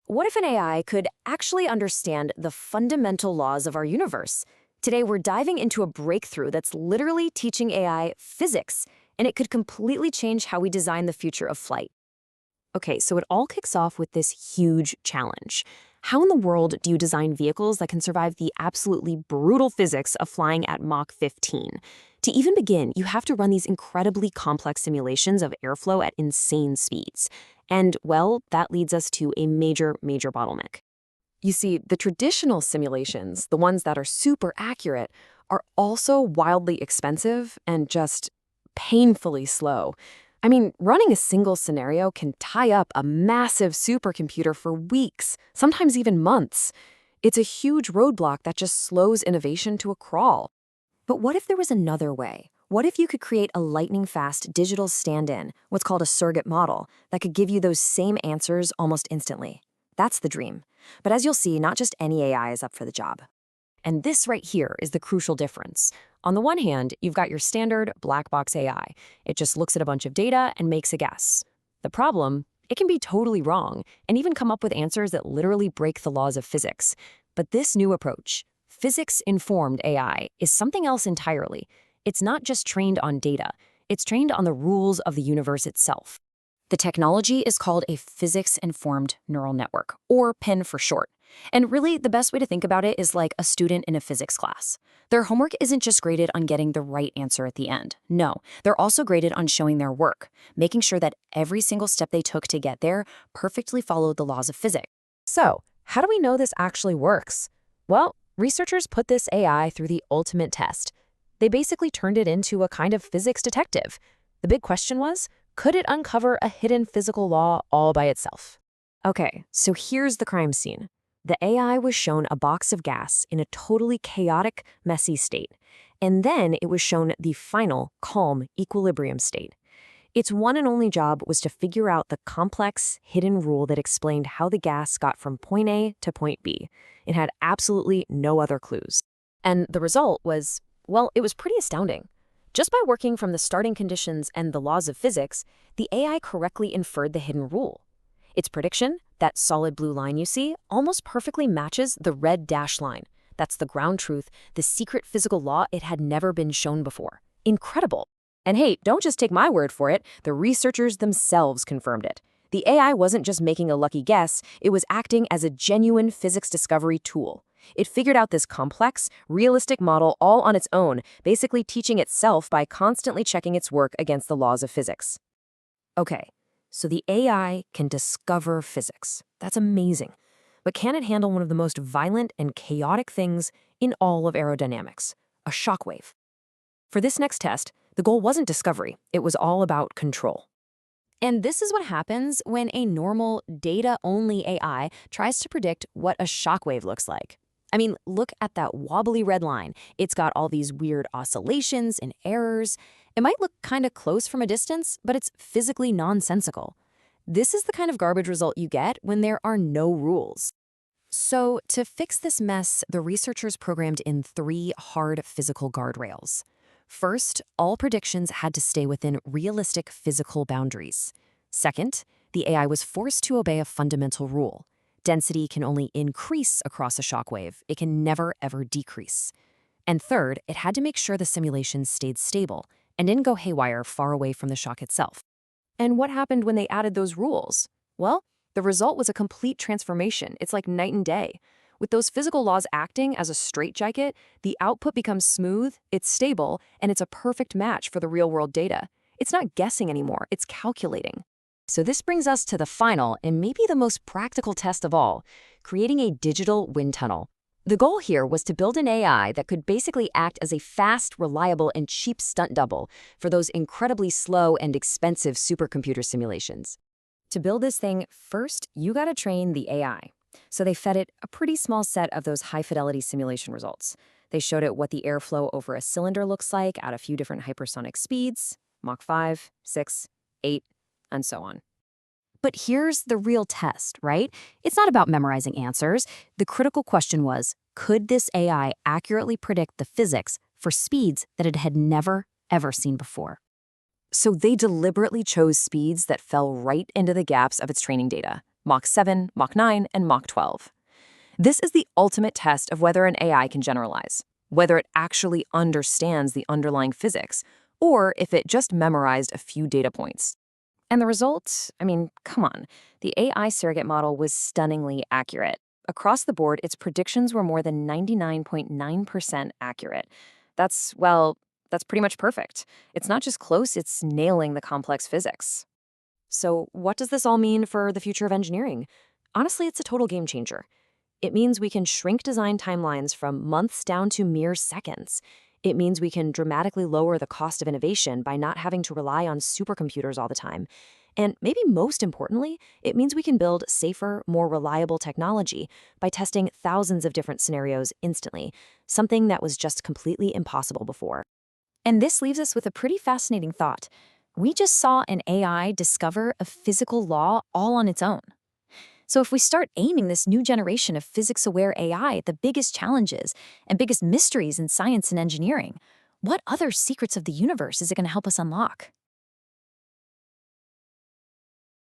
What if an AI could actually understand the fundamental laws of our universe? Today, we're diving into a breakthrough that's literally teaching AI physics, and it could completely change how we design the future of flight. Okay, so it all kicks off with this huge challenge. How in the world do you design vehicles that can survive the absolutely brutal physics of flying at Mach 15? To even begin, you have to run these incredibly complex simulations of airflow at insane speeds. And, well, that leads us to a major bottleneck. You see, the traditional simulations, the ones that are super accurate, are also wildly expensive and just painfully slow. I mean, running a single scenario can tie up a massive supercomputer for weeks, sometimes even months. It's a huge roadblock that just slows innovation to a crawl. But what if there was another way? What if you could create a lightning-fast digital stand-in, what's called a surrogate model, that could give you those same answers almost instantly? That's the dream. But as you'll see, not just any AI is up for the job. And this right here is the crucial difference. On the one hand, you've got your standard black box AI. It just looks at a bunch of data and makes a guess. The problem, it can be totally wrong and even come up with answers that literally break the laws of physics. But this new approach, physics-informed AI, is something else entirely. It's not just trained on data. It's trained on the rules of the universe itself. The technology is called a physics-informed neural network, or PIN for short. And really, the best way to think about it is like a student in a physics class. Their homework isn't just graded on getting the right answer at the end. No, they're also graded on showing their work, making sure that every single step they took to get there perfectly followed the laws of physics. So, how do we know this actually works? Well, researchers put this AI through the ultimate test. They basically turned it into a kind of physics detective. The big question was, could it uncover a hidden physical law all by itself? Okay, so here's the crime scene. The AI was shown a box of gas in a totally chaotic, messy state, and then it was shown the final, calm, equilibrium state. Its one and only job was to figure out the complex, hidden rule that explained how the gas got from point A to point B. It had absolutely no other clues. And the result was, well, it was pretty astounding. Just by working from the starting conditions and the laws of physics, the AI correctly inferred the hidden rule. Its prediction, that solid blue line you see, almost perfectly matches the red dashed line. That's the ground truth, the secret physical law it had never been shown before. Incredible. And hey, don't just take my word for it. The researchers themselves confirmed it. The AI wasn't just making a lucky guess, it was acting as a genuine physics discovery tool. It figured out this complex, realistic model all on its own, basically teaching itself by constantly checking its work against the laws of physics. Okay. So the AI can discover physics. That's amazing. But can it handle one of the most violent and chaotic things in all of aerodynamics, a shockwave? For this next test, the goal wasn't discovery. It was all about control. And this is what happens when a normal, data-only AI tries to predict what a shockwave looks like. I mean, look at that wobbly red line. It's got all these weird oscillations and errors. It might look kind of close from a distance, but it's physically nonsensical. This is the kind of garbage result you get when there are no rules. So, to fix this mess, the researchers programmed in 3 hard physical guardrails. First, all predictions had to stay within realistic physical boundaries. Second, the AI was forced to obey a fundamental rule. Density can only increase across a shockwave. It can never, ever decrease. And third, it had to make sure the simulation stayed stable and didn't go haywire far away from the shock itself. And what happened when they added those rules? Well, the result was a complete transformation. It's like night and day. With those physical laws acting as a straitjacket, the output becomes smooth, it's stable, and it's a perfect match for the real-world data. It's not guessing anymore, it's calculating. So this brings us to the final and maybe the most practical test of all, creating a digital wind tunnel. The goal here was to build an AI that could basically act as a fast, reliable, and cheap stunt double for those incredibly slow and expensive supercomputer simulations. To build this thing, first, you gotta train the AI. So they fed it a pretty small set of those high-fidelity simulation results. They showed it what the airflow over a cylinder looks like at a few different hypersonic speeds, Mach 5, 6, 8, and so on. But here's the real test, right? It's not about memorizing answers. The critical question was, could this AI accurately predict the physics for speeds that it had never, ever seen before? So they deliberately chose speeds that fell right into the gaps of its training data. Mach 7, Mach 9, and Mach 12. This is the ultimate test of whether an AI can generalize, whether it actually understands the underlying physics, or if it just memorized a few data points. And the result? I mean, come on. The AI surrogate model was stunningly accurate. Across the board, its predictions were more than 99.9% accurate. That's pretty much perfect. It's not just close, it's nailing the complex physics. So, what does this all mean for the future of engineering? Honestly, it's a total game changer. It means we can shrink design timelines from months down to mere seconds. It means we can dramatically lower the cost of innovation by not having to rely on supercomputers all the time. And maybe most importantly, it means we can build safer, more reliable technology by testing thousands of different scenarios instantly, something that was just completely impossible before. And this leaves us with a pretty fascinating thought. We just saw an AI discover a physical law all on its own. So if we start aiming this new generation of physics-aware AI at the biggest challenges and biggest mysteries in science and engineering, what other secrets of the universe is it going to help us unlock?